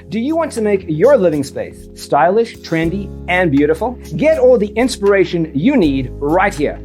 Do you want to make your living space stylish, trendy, and beautiful? Get all the inspiration you need right here.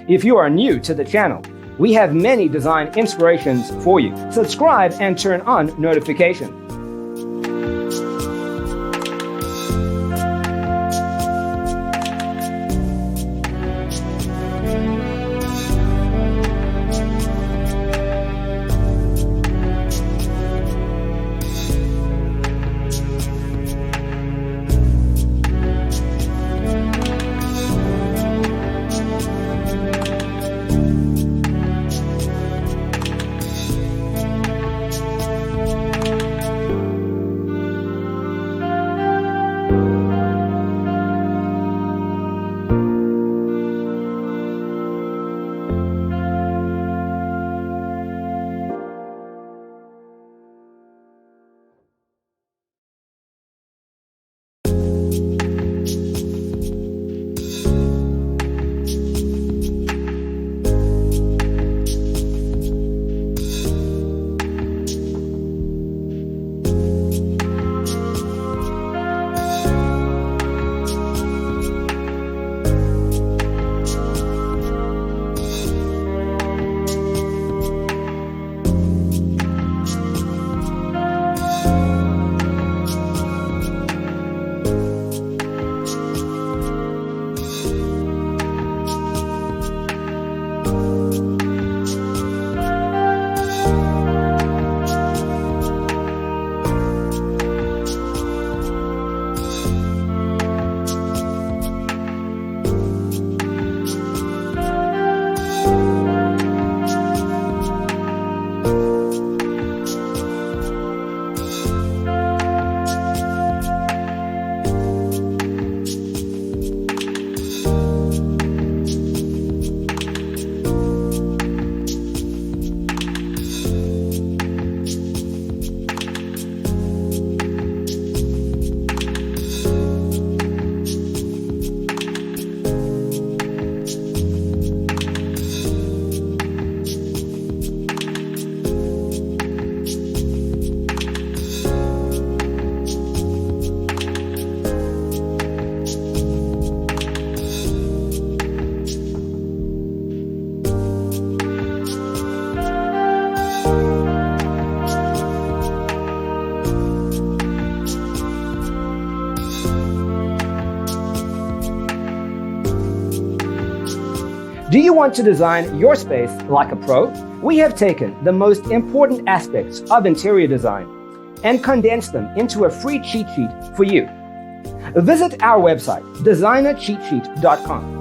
If you are new to the channel, we have many design inspirations for you. Subscribe and turn on notifications. Do you want to design your space like a pro? We have taken the most important aspects of interior design and condensed them into a free cheat sheet for you. Visit our website, designercheatsheet.com.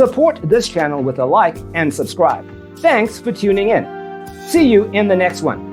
Support this channel with a like and subscribe. Thanks for tuning in. See you in the next one.